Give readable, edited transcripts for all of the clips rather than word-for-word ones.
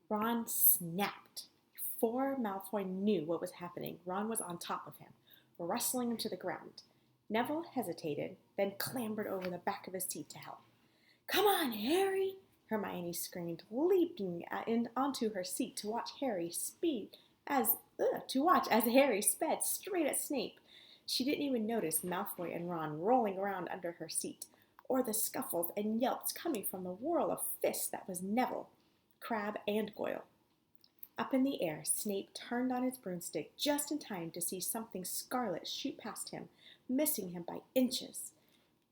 Ron snapped. Before Malfoy knew what was happening, Ron was on top of him, wrestling him to the ground. Neville hesitated, then clambered over the back of his seat to help. "Come on, Harry!" Hermione screamed, leaping onto her seat to watch as Harry sped straight at Snape. She didn't even notice Malfoy and Ron rolling around under her seat, or the scuffles and yelps coming from the whirl of fists that was Neville, Crabbe, and Goyle. Up in the air, Snape turned on his broomstick just in time to see something scarlet shoot past him, missing him by inches.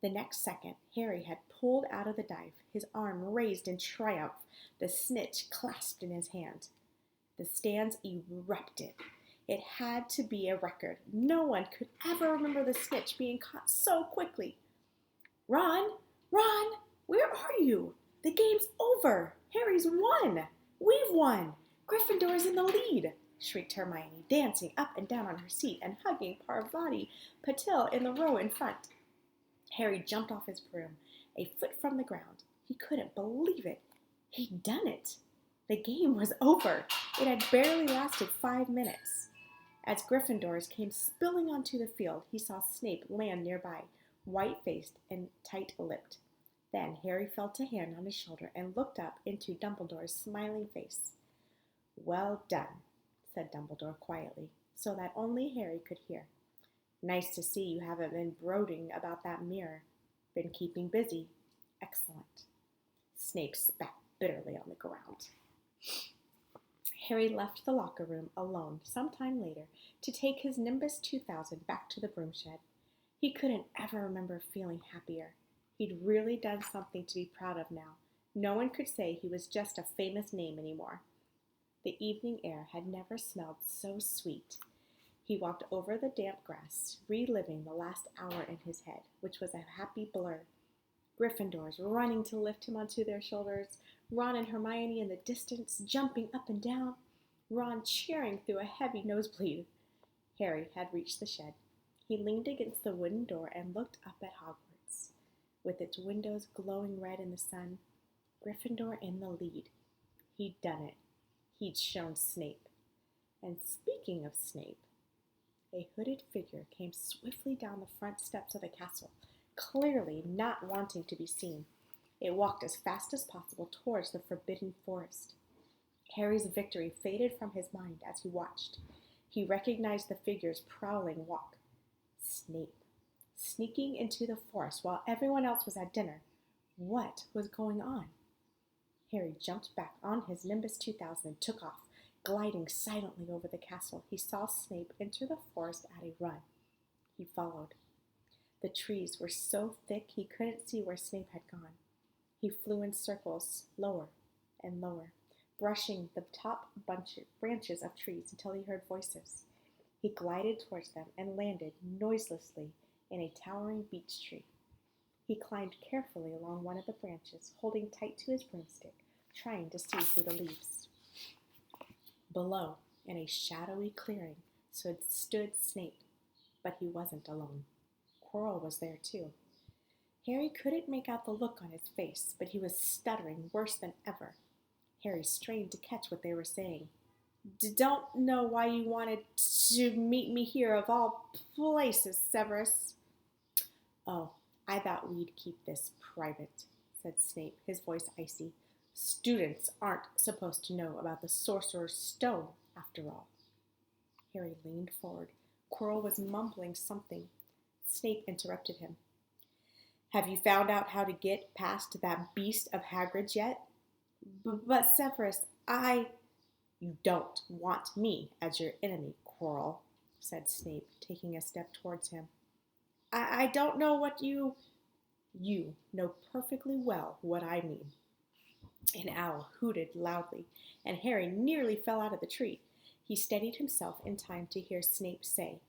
The next second, Harry had pulled out of the dive, his arm raised in triumph, the snitch clasped in his hand. The stands erupted. It had to be a record. No one could ever remember the snitch being caught so quickly. "Ron! Ron! Where are you? The game's over! Harry's won! We've won! Gryffindor's in the lead!" shrieked Hermione, dancing up and down on her seat and hugging Parvati Patil in the row in front. Harry jumped off his broom, a foot from the ground. He couldn't believe it. He'd done it. The game was over. It had barely lasted 5 minutes. As Gryffindors came spilling onto the field, he saw Snape land nearby, white-faced and tight-lipped. Then Harry felt a hand on his shoulder and looked up into Dumbledore's smiling face. "Well done," said Dumbledore quietly, so that only Harry could hear. "Nice to see you haven't been brooding about that mirror. Been keeping busy. Excellent." Snape spat bitterly on the ground. Harry left the locker room alone some time later to take his Nimbus 2000 back to the broom shed. He couldn't ever remember feeling happier. He'd really done something to be proud of now. No one could say he was just a famous name anymore. The evening air had never smelled so sweet. He walked over the damp grass, reliving the last hour in his head, which was a happy blur. Gryffindors running to lift him onto their shoulders, Ron and Hermione in the distance, jumping up and down, Ron cheering through a heavy nosebleed. Harry had reached the shed. He leaned against the wooden door and looked up at Hogwarts, with its windows glowing red in the sun. Gryffindor in the lead. He'd done it. He'd shown Snape. And speaking of Snape, a hooded figure came swiftly down the front steps of the castle, clearly not wanting to be seen. It walked as fast as possible towards the forbidden forest. Harry's victory faded from his mind as he watched. He recognized the figure's prowling walk. Snape, sneaking into the forest while everyone else was at dinner. What was going on? Harry jumped back on his Nimbus 2000 and took off, gliding silently over the castle. He saw Snape enter the forest at a run. He followed. The trees were so thick he couldn't see where Snape had gone. He flew in circles, lower and lower, brushing the top branches of trees until he heard voices. He glided towards them and landed noiselessly in a towering beech tree. He climbed carefully along one of the branches, holding tight to his broomstick, trying to see through the leaves. Below, in a shadowy clearing, stood Snape, but he wasn't alone. Quirrell was there too. Harry couldn't make out the look on his face, but he was stuttering worse than ever. Harry strained to catch what they were saying. "Don't know why you wanted to meet me here of all places, Severus." "Oh, I thought we'd keep this private," said Snape, his voice icy. "Students aren't supposed to know about the Sorcerer's Stone, after all." Harry leaned forward. Quirrell was mumbling something. Snape interrupted him. "Have you found out how to get past that beast of Hagrid's yet?" But Severus, You don't want me as your enemy, Quirrell," said Snape, taking a step towards him. I don't know what you... "You know perfectly well what I mean." An owl hooted loudly, and Harry nearly fell out of the tree. He steadied himself in time to hear Snape say,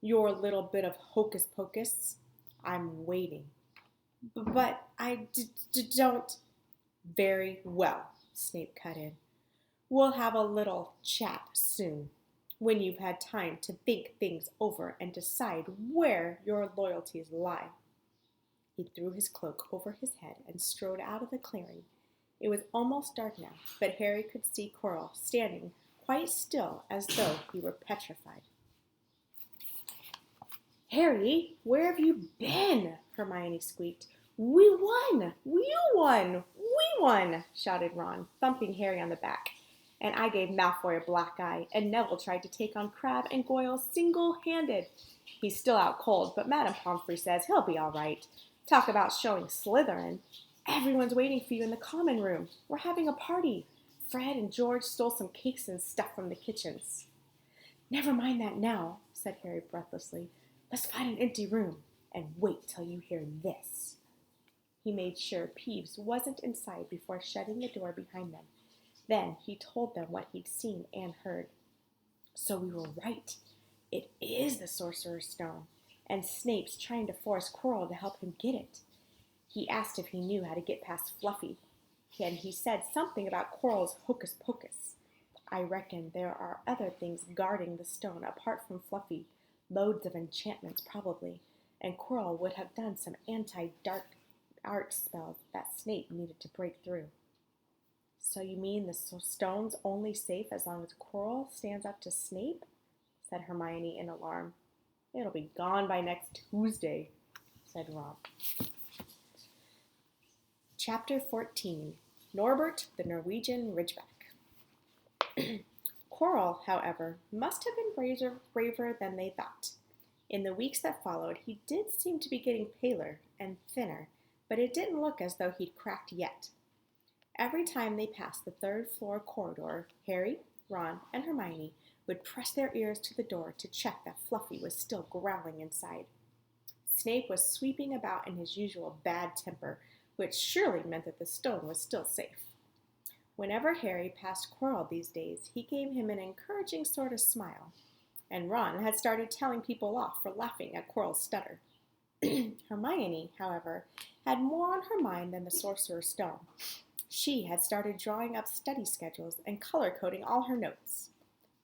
"Your little bit of hocus pocus. I'm waiting." But I don't..." "Very well," Snape cut in. "We'll have a little chat soon, when you've had time to think things over and decide where your loyalties lie." He threw his cloak over his head and strode out of the clearing. It was almost dark now, but Harry could see Quirrell standing quite still as though he were petrified. "Harry, where have you been?" Hermione squeaked. "We won! You won! We won!" shouted Ron, thumping Harry on the back. "And I gave Malfoy a black eye, and Neville tried to take on Crabbe and Goyle single-handed. He's still out cold, but Madame Pomfrey says he'll be all right. Talk about showing Slytherin. Everyone's waiting for you in the common room. We're having a party. Fred and George stole some cakes and stuff from the kitchens." "Never mind that now," said Harry breathlessly. "Let's find an empty room, and wait till you hear this." He made sure Peeves wasn't inside before shutting the door behind them. Then he told them what he'd seen and heard. "So we were right. It is the Sorcerer's Stone, and Snape's trying to force Quirrell to help him get it. He asked if he knew how to get past Fluffy, and he said something about Quirrell's hocus pocus. I reckon there are other things guarding the stone apart from Fluffy, loads of enchantments probably, and Quirrell would have done some anti-dark art spells that Snape needed to break through." "So you mean the stone's only safe as long as Quirrell stands up to Snape?" said Hermione in alarm. "It'll be gone by next Tuesday," said Ron. Chapter 14. Norbert the Norwegian Ridgeback. Quirrell, however, must have been braver than they thought. In the weeks that followed, he did seem to be getting paler and thinner, but it didn't look as though he'd cracked yet. Every time they passed the third-floor corridor, Harry, Ron, and Hermione would press their ears to the door to check that Fluffy was still growling inside. Snape was sweeping about in his usual bad temper, which surely meant that the stone was still safe. Whenever Harry passed Quirrell these days, he gave him an encouraging sort of smile, and Ron had started telling people off for laughing at Quirrell's stutter. Hermione, however, had more on her mind than the Sorcerer's Stone. She had started drawing up study schedules and color-coding all her notes.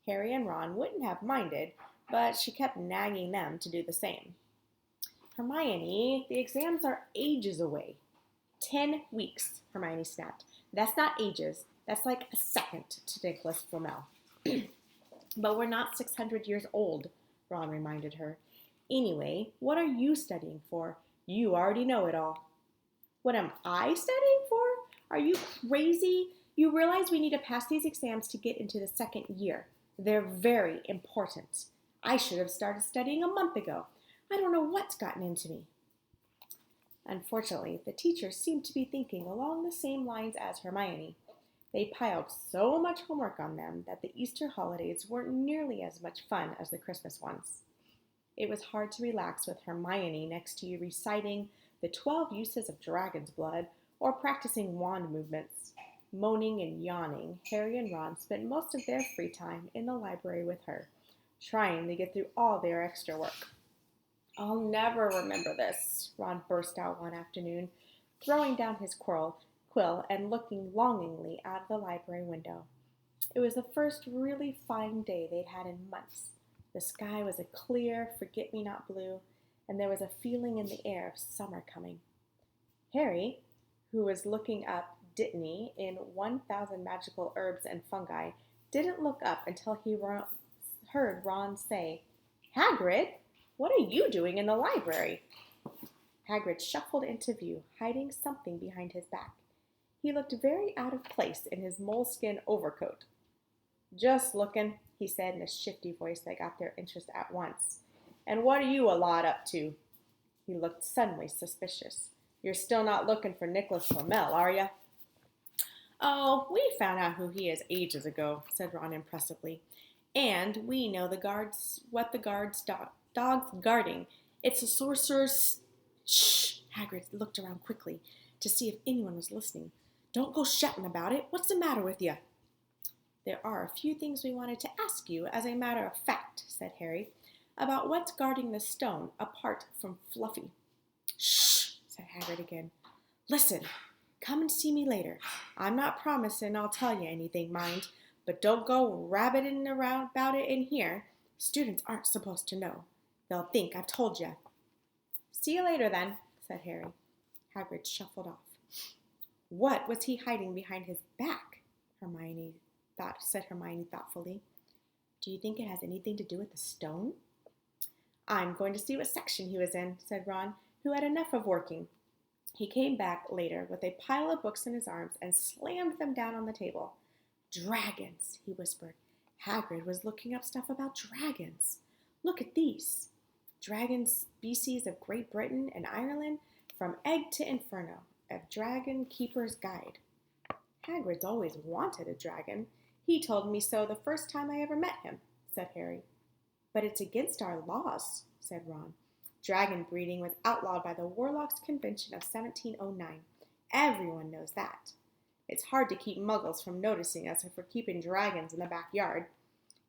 Harry and Ron wouldn't have minded, but she kept nagging them to do the same. "Hermione, the exams are ages away." 10 weeks, Hermione snapped. "That's not ages. That's like a second," to Nicholas Flamel. "But we're not 600 years old," Ron reminded her. "Anyway, what are you studying for? You already know it all." "What am I studying for? Are you crazy? You realize we need to pass these exams to get into the second year. They're very important. I should have started studying a month ago. I don't know what's gotten into me." Unfortunately, the teachers seemed to be thinking along the same lines as Hermione. They piled so much homework on them that the Easter holidays weren't nearly as much fun as the Christmas ones. It was hard to relax with Hermione next to you reciting the 12 uses of dragon's blood or practicing wand movements. Moaning and yawning, Harry and Ron spent most of their free time in the library with her, trying to get through all their extra work. "I'll never remember this," Ron burst out one afternoon, throwing down his quill and looking longingly out of the library window. It was the first really fine day they'd had in months. The sky was a clear, forget-me-not blue, and there was a feeling in the air of summer coming. Harry, who was looking up Dittany in 1,000 Magical Herbs and Fungi, didn't look up until he heard Ron say, "Hagrid, what are you doing in the library?" Hagrid shuffled into view, hiding something behind his back. He looked very out of place in his moleskin overcoat. "Just looking," he said in a shifty voice that got their interest at once. "And what are you a lot up to?" He looked suddenly suspicious. "You're still not looking for Nicholas Flamel, are you?" "Oh, we found out who he is ages ago," said Ron impressively. "And we know what the dog's guarding. It's a sorcerer's—" "Shh!" Hagrid looked around quickly to see if anyone was listening. "Don't go shouting about it. What's the matter with you?" "There are a few things we wanted to ask you as a matter of fact," said Harry, "about what's guarding the stone apart from Fluffy." "Shh!" said Hagrid again. "Listen. Come and see me later. I'm not promising I'll tell you anything, mind, but don't go rabbiting around about it in here. Students aren't supposed to know. They'll think I've told you." "See you later, then," said Harry. Hagrid shuffled off. What was he hiding behind his back? said Hermione thoughtfully. Do you think it has anything to do with the stone? I'm going to see what section he was in, said Ron, who had enough of working. He came back later with a pile of books in his arms and slammed them down on the table. Dragons, he whispered. Hagrid was looking up stuff about dragons. Look at these. Dragon species of Great Britain and Ireland, from egg to inferno, a dragon keeper's guide. Hagrid's always wanted a dragon. He told me so the first time I ever met him, said Harry. But it's against our laws, said Ron. Dragon breeding was outlawed by the Warlocks Convention of 1709. Everyone knows that. It's hard to keep muggles from noticing us if we're keeping dragons in the backyard.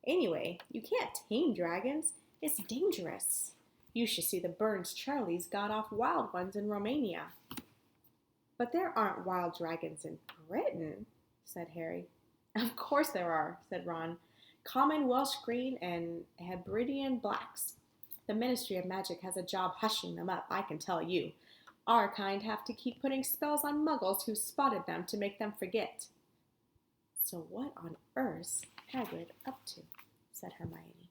Anyway, you can't tame dragons. It's dangerous. You should see the Burns Charlies got off wild ones in Romania. But there aren't wild dragons in Britain, said Harry. Of course there are, said Ron. Common Welsh green and Hebridean blacks. The Ministry of Magic has a job hushing them up, I can tell you. Our kind have to keep putting spells on muggles who spotted them to make them forget. So what on earth's Hagrid up to? Said Hermione.